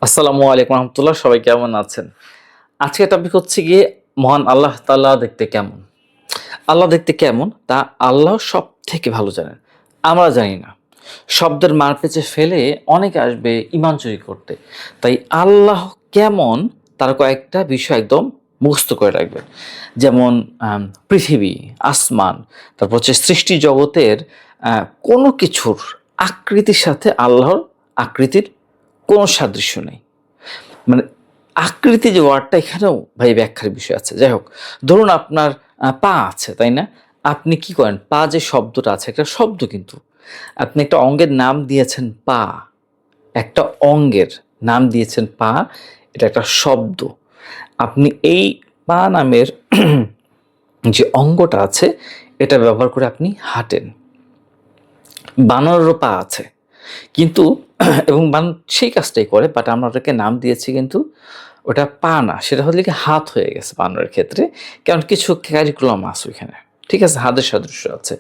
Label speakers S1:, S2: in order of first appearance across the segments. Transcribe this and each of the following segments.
S1: আসসালামু আলাইকুম রহমতুল্লাহ। সবাই কেমন আছেন? আজকের টপিক হচ্ছে গিয়ে মহান আল্লাহ তাআলা দেখতে কেমন। আল্লাহ দেখতে কেমন তা আল্লাহ সব থেকে ভালো জানেন, আমরা জানি না। শব্দের মারপেঁচে ফেলে অনেকে আসবে ইমান চুরি করতে। তাই আল্লাহ কেমন তার কয়েকটা বিষয় একদম মুখস্থ করে রাখবেন। যেমন পৃথিবী, আসমান, তারপর হচ্ছে সৃষ্টি জগতের কোনো কিছুর আকৃতির সাথে আল্লাহর আকৃতির কোনো সাদৃশ্য নেই। মানে আকৃতি যে ওয়ার্ডটা এখানেও ভাই ব্যাখ্যার বিষয় আছে। যাই হোক, ধরুন আপনার পা আছে, তাই না? আপনি কি করেন? পা যে শব্দটা আছে, একটা শব্দ কিন্তু। আপনি একটা অঙ্গের নাম দিয়েছেন পা। একটা অঙ্গের নাম দিয়েছেন পা, এটা একটা শব্দ। আপনি এই পা নামের যে অঙ্গটা আছে, এটা ব্যবহার করে আপনি হাঁটেন। বানরেরও পা আছে। কিন্তু এবং বানর সেই কাজটাই করে, বাট আমরা ওটাকে নাম দিয়েছি কিন্তু ওটা পা না, সেটা হলে কি হাত হয়ে গেছে বানরের ক্ষেত্রে। কারণ কিছু কারিকুলাম আছে ওইখানে, ঠিক আছে, হাতের সাদৃশ্য আছে।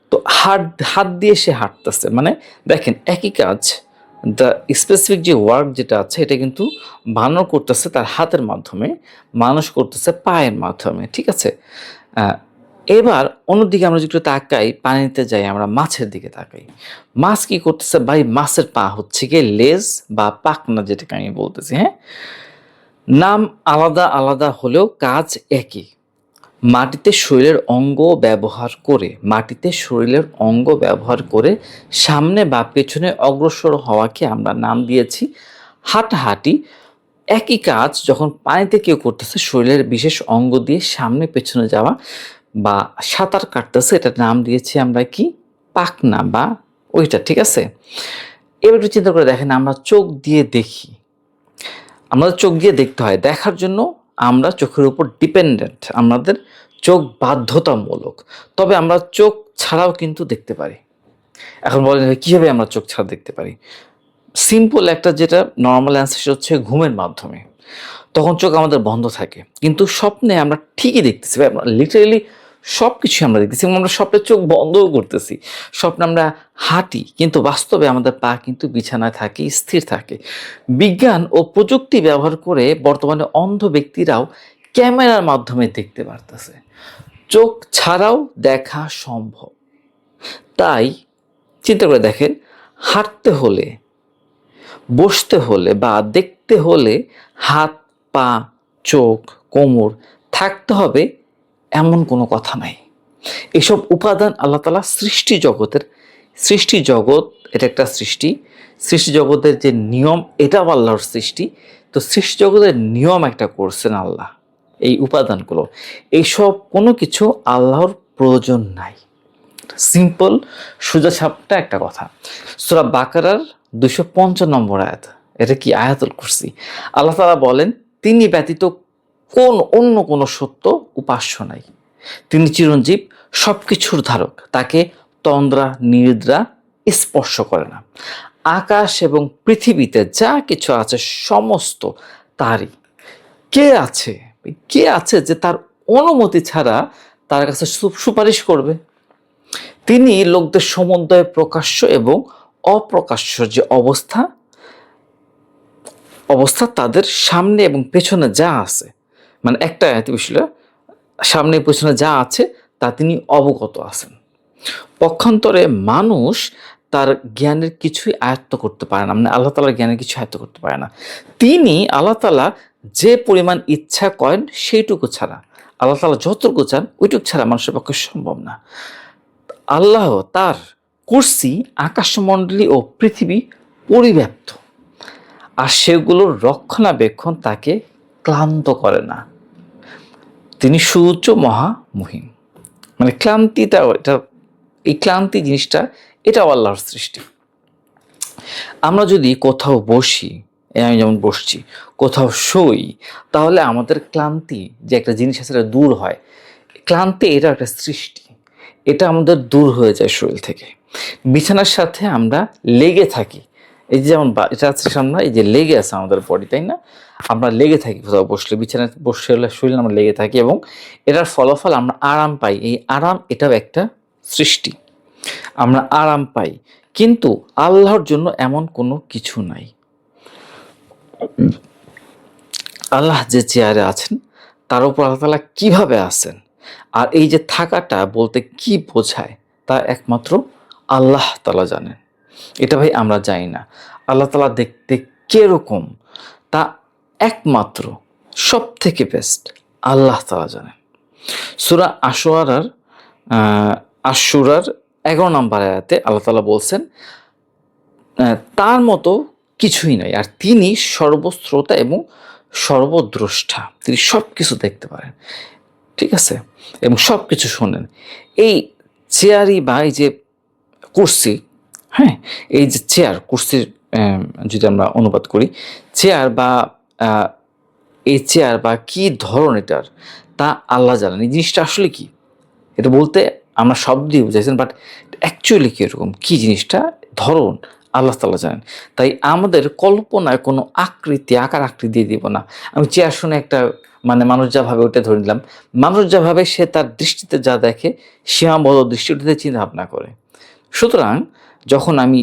S1: তো হাত হাত দিয়ে সে হাঁটতেছে, মানে দেখেন একই কাজ। দ্য স্পেসিফিক যে ওয়ার্ক যেটা আছে এটা কিন্তু বানর করতেছে তার হাতের মাধ্যমে, মানুষ করতেছে পায়ের মাধ্যমে, ঠিক আছে। আহ, এবার অন্যদিকে আমরা যদি একটু তাকাই, পানিতে যাই, আমরা মাছের দিকে তাকাই। মাছ কি করতেছে ভাই? মাছের পা হচ্ছে গিয়ে লেজ বা পাখনা, যেটাকে আমি বলতেছি, হ্যাঁ। নাম আলাদা আলাদা হলেও কাজ একই। মাটিতে শরীরের অঙ্গ ব্যবহার করে সামনে বা পেছনে অগ্রসর হওয়াকে আমরা নাম দিয়েছি হাঁটাহাঁটি। একই কাজ যখন পানিতে কেউ করতেছে, শরীরের বিশেষ অঙ্গ দিয়ে সামনে পেছনে যাওয়া বা সাঁতার কাটতেছে, এটার নাম দিয়েছি আমরা কি? পাখনা বা ওইটা, ঠিক আছে। এবার একটু চিন্তা করে দেখেন, আমরা চোখ দিয়ে দেখি, আমাদের চোখ দিয়ে দেখতে হয়, দেখার জন্য আমরা চোখের উপর ডিপেন্ডেন্ট, আমাদের চোখ বাধ্যতামূলক। তবে আমরা চোখ ছাড়াও কিন্তু দেখতে পারি। এখন বলেন কীভাবে আমরা চোখ ছাড়া দেখতে পারি? সিম্পল একটা যেটা নর্মাল অ্যান্সার হচ্ছে ঘুমের মাধ্যমে। তখন চোখ আমাদের বন্ধ থাকে, কিন্তু স্বপ্নে আমরা ঠিকই দেখতেছি ভাই, আমরা লিটারেলি সব কিছুই আমরা দেখতেছি এবং আমরা স্বপ্নে চোখ বন্ধও করতেছি। স্বপ্নে আমরা হাঁটি, কিন্তু বাস্তবে আমাদের পা কিন্তু বিছানায় থাকে, স্থির থাকে। বিজ্ঞান ও প্রযুক্তি ব্যবহার করে বর্তমানে অন্ধ ব্যক্তিরাও ক্যামেরার মাধ্যমে দেখতে পারতেছে। চোখ ছাড়াও দেখা সম্ভব। তাই চিন্তা করে দেখেন, হাঁটতে হলে, বসতে হলে বা দেখতে হলে হাত, পা, চোখ, কোমর থাকতে হবে এমন কোনো কথা নাই। এসব উপাদান আল্লাহ তাআলা সৃষ্টি জগৎ, এটা একটা সৃষ্টি। সৃষ্টি জগতের যে নিয়ম, এটাও আল্লাহর সৃষ্টি। তো সৃষ্টি জগতের নিয়ম একটা করছেন আল্লাহ, এই উপাদানগুলো। এইসব কোনো কিছু আল্লাহর প্রয়োজন নাই। সিম্পল সোজা সাপটা একটা কথা। সূরা বাকারার 255 নম্বর আয়াত, এটা কি আয়াতুল কুরসি। আল্লাহ তাআলা বলেন, তিনি ব্যতীত অন্য কোনো সত্য উপাস্য নাই। তিনি চিরঞ্জীব, সবকিছুর ধারক, তাকে তন্দ্রা নিদ্রা স্পর্শ করে না। আকাশ এবং পৃথিবীতে যা কিছু আছে সমস্ত তারই। কে আছে, কে আছে যে তার অনুমতি ছাড়া তার কাছে সুপারিশ করবে? তিনি লোকদের সমুদয় প্রকাশ্য এবং অপ্রকাশ্য যে অবস্থা তাদের সামনে এবং পেছনে যা আছে, মানে একটা বিষয়, সামনে পেছনে যা আছে তা তিনি অবগত আছেন। পক্ষান্তরে মানুষ তার জ্ঞানের কিছুই আয়ত্ত করতে পারে না, মানে আল্লাহ তাআলার জ্ঞানের কিছু আয়ত্ত করতে পারে না। তিনি আল্লাহ তাআলা যে পরিমাণ ইচ্ছা করেন সেইটুকু ছাড়া, আল্লাহ তাআলা যতটুকু চান ওইটুকু ছাড়া মানুষের পক্ষে সম্ভব না। আল্লাহ তার কুরসি আকাশমণ্ডলী ও পৃথিবী পরিব্যাপ্ত, আর সেগুলোর রক্ষণাবেক্ষণ তাকে ক্লান্ত করে না। তিনি সুউচ্চ মহামহিম। মানে ক্লান্তিটা, এটা এই ক্লান্তি জিনিসটা, এটাও আল্লাহর সৃষ্টি। আমরা যদি কোথাও বসি, আমি যেমন বসছি, কোথাও শুই, তাহলে আমাদের ক্লান্তি যে একটা জিনিস আছে সেটা দূর হয়। ক্লান্তি এটা একটা সৃষ্টি, এটা আমাদের দূর হয়ে যায় শরীর থেকে। বিছানার সাথে আমরা লেগে থাকি, এই যে যেমন এটা আছে সামনে, এই যে লেগে আছে আমাদের বডি, তাই না? আমরা লেগে থাকি কোথাও বসলে, বিছানায় বসে হলে শরীরে আমরা লেগে থাকি এবং এটার ফলাফল আমরা আরাম পাই। এই আরাম, এটাও একটা সৃষ্টি, আমরা আরাম পাই। কিন্তু আল্লাহর জন্য এমন কোনো কিছু নাই। আল্লাহ যে চেয়ারে আছেন তার উপর আল্লাহ তাআলা কিভাবে আছেন, আর এই যে থাকাটা বলতে কি বোঝায় তা একমাত্র আল্লাহ তাআলা জানেন। এটা ভাই আমরা জানি না। আল্লাহ তাআলা দেখতে কিরকম তা একমাত্র সবথেকে বেস্ট আল্লাহ তাআলা জানেন। সূরা আশুরার 11 নম্বর আয়াতে আল্লাহ তাআলা বলছেন, তার মতো কিছুই নয়, আর তিনি সর্বশ্রোতা এবং সর্বদ্রষ্টা। তিনি সবকিছু দেখতে পারেন, ঠিক আছে, এবং সবকিছু শোনেন। এই চেয়ারই বা এই যে কুরসি, হ্যাঁ, এই যে চেয়ার কুরসির যদি আমরা অনুবাদ করি, চেয়ার বা আহ, এই চেয়ার বা কি ধরন এটার তা আল্লাহ জানেন। এই জিনিসটা আসলে কি এটা বলতে আমরা শব্দ দিয়ে বুঝাইছেন, বাট অ্যাকচুয়ালি কীরকম কী জিনিসটা ধরন আল্লাহ তাআলা জানেন। তাই আমাদের কল্পনায় কোনো আকার আকৃতি দিয়ে দিব না। আমি চেয়ার শুনে একটা মানে মানুষ যা ভাবে ওটা ধরে নিলাম। মানুষ যা ভাবে সে তার দৃষ্টিতে যা দেখে সীমাবদ্ধ দৃষ্টিতে চিন্তা ভাবনা করে। সুতরাং যখন আমি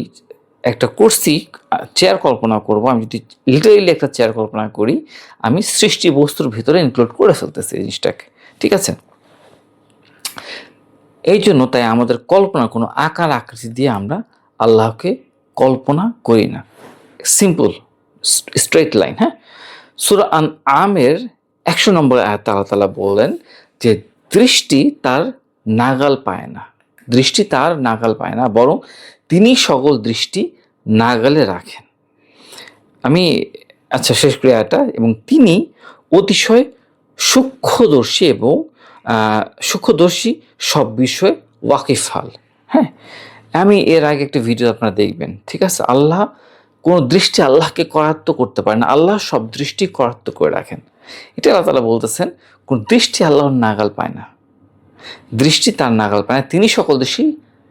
S1: একটা কুরসি চেয়ার কল্পনা করব, আমি যদি লিটারেলি একটা চেয়ার কল্পনা করি, আমি সৃষ্টি বস্তুর ভিতরে ইনক্লুড করে ফেলতেছি এই জিনিসটাকে, ঠিক আছে। এই জন্য তাই আমাদের কল্পনা কোনো আকার আকৃতি দিয়ে আমরা আল্লাহকে কল্পনা করি না। Simple straight line. হ্যাঁ, সূরা আমের 100 নম্বর আয়াতে আল্লাহ তাআলা বলেন যে দৃষ্টি তার নাগাল পায় না, দৃষ্টি তার নাগাল পায় না, বরং তিনি সকল দৃষ্টি নাগালে রাখেন। আমি শেষ করি আয়াতটা। এবং তিনি অতিশয় সূক্ষ্মদর্শী এবং সূক্ষ্মদর্শী সব বিষয়ে ওয়াকিফাল। হ্যাঁ, আমি এর আগে একটা ভিডিও আপনারা দেখবেন, ঠিক আছে। আল্লাহ কোনো দৃষ্টি আল্লাহকে করায়ত্ত করতে পারে না, আল্লাহ সব দৃষ্টি করায়ত্ত করে রাখেন। এটা আল্লাহ তাআলা বলতেছেন কোন দৃষ্টি আল্লাহর নাগাল পায় না, দৃষ্টি তার নাগাল পায় না, তিনি সকল দৃষ্টি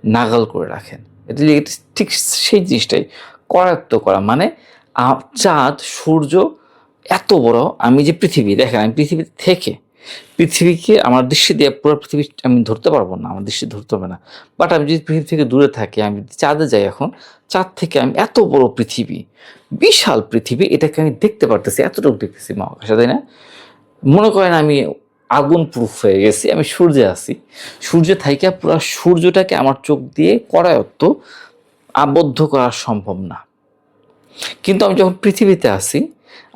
S1: নাগাল করে রাখেন। এটা ঠিক সেই জিনিসটাই করায়ত্ত করা, মানে চাঁদ সূর্য এত বড়, আমি যে পৃথিবী দেখেন, আমি পৃথিবী থেকে পৃথিবীকে আমার দৃষ্টি দিয়ে পুরো পৃথিবী আমি ধরতে পারবো না, আমার দৃষ্টি ধরতে হবে না। বাট আমি যদি পৃথিবী থেকে দূরে থাকি, আমি যদি চাঁদে যাই, এখন চাঁদ থেকে আমি এত বড় পৃথিবী, বিশাল পৃথিবী, এটাকে আমি দেখতে পারতেছি, এতটুকু দেখতেছি মহাকাশে, তাই না? মনে করেন আমি আগুন প্রুফ হয়ে গেছি, আমি সূর্যে আছি, সূর্য থাইকা পুরো সূর্যটাকে আমার চোখ দিয়ে করায়ত্ত আবদ্ধ করা সম্ভব না। কিন্তু আমি যখন পৃথিবীতে আসি,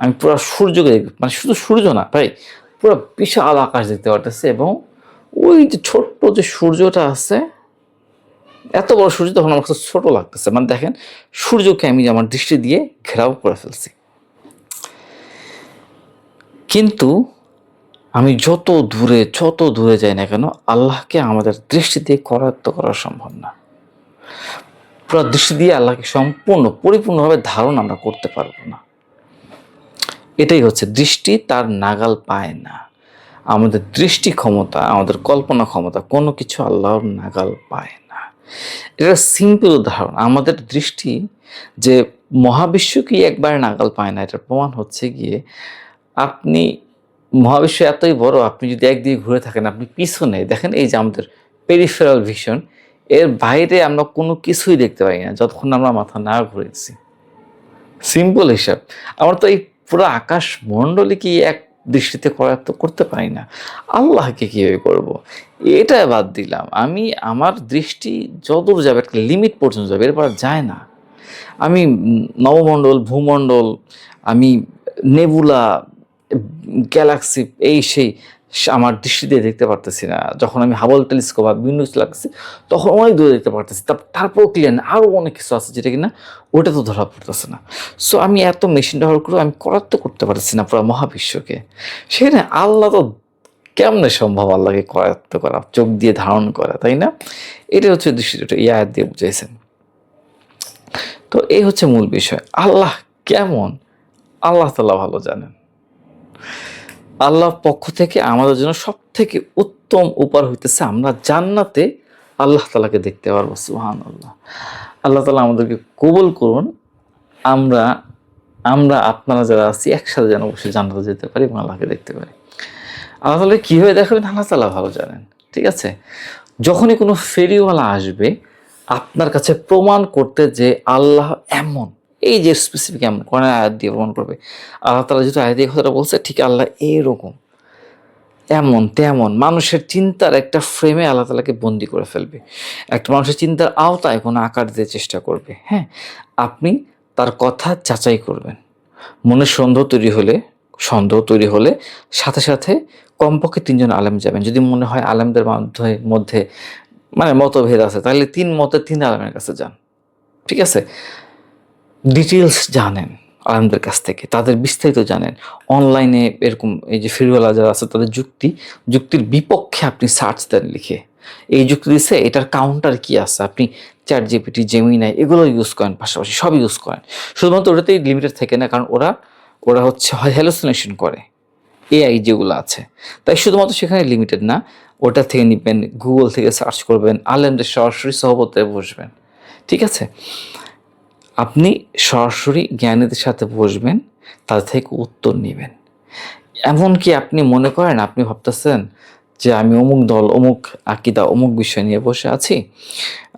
S1: আমি পুরো সূর্যকে দেখি, মানে শুধু সূর্য না ভাই, পুরো বিশাল আকাশ দেখতে পারতেছে। এবং ওই যে ছোট্ট যে সূর্যটা আছে, এত বড় সূর্য তখন আমার কাছে ছোট লাগতেছে। মানে দেখেন, সূর্যকে আমি আমার দৃষ্টি দিয়ে ঘেরাও করে ফেলছি। কিন্তু আমি যত দূরে যাই না কেন, আল্লাহকে আমাদের দৃষ্টি দিয়ে করায়ত্ত করা সম্ভব না। পুরো দৃষ্টি দিয়ে আল্লাহকে সম্পূর্ণ পরিপূর্ণভাবে ধারণ আমরা করতে পারবো না। এটাই হচ্ছে দৃষ্টি তার নাগাল পায় না। আমাদের দৃষ্টি ক্ষমতা, আমাদের কল্পনা ক্ষমতা, কোনো কিছু আল্লাহর নাগাল পায় না। এটা সিম্পল উদাহরণ। আমাদের দৃষ্টি যে মহাবিশ্বকে একবার নাগাল পায় না, এটার প্রমাণ হচ্ছে গিয়ে আপনি মহাবিশ্ব এতই বড়, আপনি যদি একদিকে ঘুরে থাকেন, আপনি পিছনে দেখেন, এই যে আমাদের পেরিফেরাল ভিশন, এর বাইরে আমরা কোনো কিছুই দেখতে পাই না যতক্ষণ আমরা মাথা না ঘুরেছি। সিম্পল হিসাব। আমরা তো এই পুরো আকাশ মণ্ডলী কি এক দৃষ্টিতে করায়ত্ত করতে পারি না, আল্লাহকে কীভাবে করব? এটা বাদ দিলাম, আমি আমার দৃষ্টি যতদূর যাবে একটা লিমিট পর্যন্ত যাবে, এরপর যায় না। আমি নবমণ্ডল, ভূমণ্ডল, আমি নেবুলা, গ্যালাক্সি, এই সেই আমার দৃষ্টি দিয়ে দেখতে পারতেছি না। যখন আমি হাবল টেলিস্কোপ বা বিভিন্ন কিছু লাগতেছি, তখন অনেক দূরে দেখতে পারতেছি, তারপরও ক্লিয়ার না, আরও অনেক কিছু আছে যেটা কিনা ওটা তো ধরা পড়তেছে না। সো আমি এত মেশিন ব্যবহার করে আমি করায়ত্ত করতে পারতেছি না পুরো মহাবিশ্বকে। সেখানে আল্লাহ তো কেমনে সম্ভব আল্লাহকে করায়ত্ত করা, চোখ দিয়ে ধারণ করা, তাই না? এটা হচ্ছে দৃষ্টিটা এই আয়াত দিয়ে বুঝাইছেন। তো এই হচ্ছে মূল বিষয়। আল্লাহ কেমন, আল্লাহ তাআলা ভালো জানেন। আল্লাহর পক্ষ থেকে আমাদের জন্য সব থেকে উত্তম উপহার হইতেছে আমরা জান্নাতে আল্লাহ তাআলাকে দেখতে পারবো। সুবহানাল্লাহ। আল্লাহ তাআলা আমাদেরকে কবুল করুন। আমরা আপনারা যারা আছি একসাথে যেন অবশ্যই জান্নাতে যেতে পারি এবং আল্লাহকে দেখতে পারি। আল্লাহ তাআলা কীভাবে দেখাবেন আল্লাহ তাআলা ভালো জানেন, ঠিক আছে। যখনই কোনো ফেরিওয়ালা আসবে আপনার কাছে প্রমাণ করতে যে আল্লাহ এমন, এই যে স্পেসিফিক এমন কোরআন আয়াত দিয়ে প্রমাণ করবে। আল্লাহ তাআলা যেহেতু আয়াত দিয়ে কথাটা বলছে, ঠিক আল্লাহ এরকম এমন তেমন মানুষের চিন্তার একটা ফ্রেমে আল্লাহ তাআলাকে বন্দি করে ফেলবে। একটা মানুষের চিন্তার আওতায় কোনো আকার দিতে চেষ্টা করবে। হ্যাঁ, আপনি তার কথা যাচাই করবেন। মনে সন্দেহ তৈরি হলে সাথে সাথে কমপক্ষে ৩ জন আলেম যাবেন। যদি মনে হয় আলেমদের মধ্যে মানে মতভেদ আছে, তাহলে ৩ মতের ৩ আলেমের কাছে যান। ঠিক আছে? ডিটেইলস জানেন আলেমদের কাছ থেকে, তাদের বিস্তারিত জানেন। অনলাইনে এরকম এই যে ফিরওয়ালা যারা আছে তাদের যুক্তির বিপক্ষে আপনি সার্চ দেন লিখে। এই যুক্তি দিচ্ছে, এটার কাউন্টার কি আছে? আপনি ChatGPT, Gemini এগুলো ইউজ করেন, পাশাপাশি সব ইউজ করেন। শুধুমাত্র ওটাতেই লিমিটেড থাকে না, কারণ ওরা হচ্ছে হ্যালুসিনেশন করে, এআই যেগুলো আছে। তাই শুধুমাত্র সেখানে লিমিটেড না, ওটা থেকে নিবেন, গুগল থেকে সার্চ করবেন, আলেমদের সরাসরি সহবতে বসবেন। ঠিক আছে? আপনি সরাসরি জ্ঞানীদের সাথে বসবেন, তাদের থেকে উত্তর নেবেন। এমনকি আপনি মনে করেন, আপনি ভাবতেছেন যে আমি অমুক দল, অমুক আকিদা, অমুক বিষয় নিয়ে বসে আছি,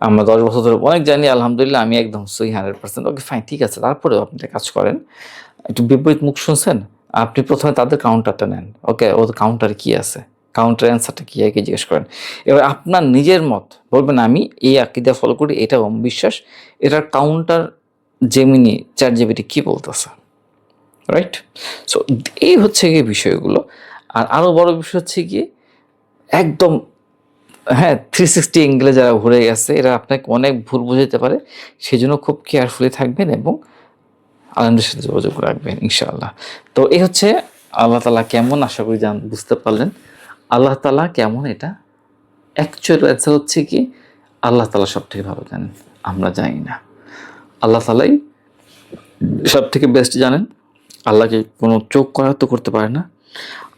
S1: আমরা 10 বছর ধরে অনেক জানি, আলহামদুলিল্লাহ আমি একদম সহি 100%, ওকে ফাইন, ঠিক আছে। তারপরেও আপনি একটা কাজ করেন, একটু বিপরীত মুখ শুনছেন, আপনি প্রথমে তাদের কাউন্টারটা নেন। ওকে, ওদের কাউন্টার কি আছে, কাউন্টার অ্যান্সারটা কি একে জিজ্ঞেস করেন। এবার আপনার নিজের মত বলবেন, আমি এই আকিদা ফলো করি, এটা বিশ্বাস, এটার কাউন্টার জেমিনি, ChatGPT কি বলতেছে, রাইট? সো এই হচ্ছে গিয়ে বিষয়গুলো। আর আরও বড় বিষয় হচ্ছে গিয়ে একদম, হ্যাঁ, 360 অ্যাঙ্গেলে যারা ঘুরে গেছে, এরা আপনাকে অনেক ভুল বুঝাইতে পারে। সেজন্য খুব কেয়ারফুলি থাকবেন এবং আলেমদের সাথে যোগাযোগ রাখবেন ইনশাআল্লাহ। তো এই হচ্ছে আল্লাহ তাআলা কেমন, আশা করি বুঝতে পারলেন। আল্লাহ তাআলা কেমন, এটা অ্যাকচুয়াল অ্যান্সার হচ্ছে কি, আল্লাহ তাআলা সব থেকে ভালো জানেন, আমরা জানি না। আল্লাহ তাআলাই সব থেকে বেস্ট জানেন। আল্লাহকে কোনো চোখ করায়ত্ত করতে পারে না।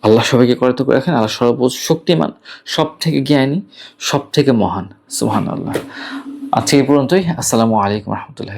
S1: আল্লাহ সবাইকে করায়ত্ত করে রাখেন। আল্লাহ সর্বশক্তিমান, সব থেকে জ্ঞানী, সব থেকে মহান। সুবহানাল্লাহ। আজকে এই পর্যন্তই। আসসালামু আলাইকুম রহমতুল্লাহ।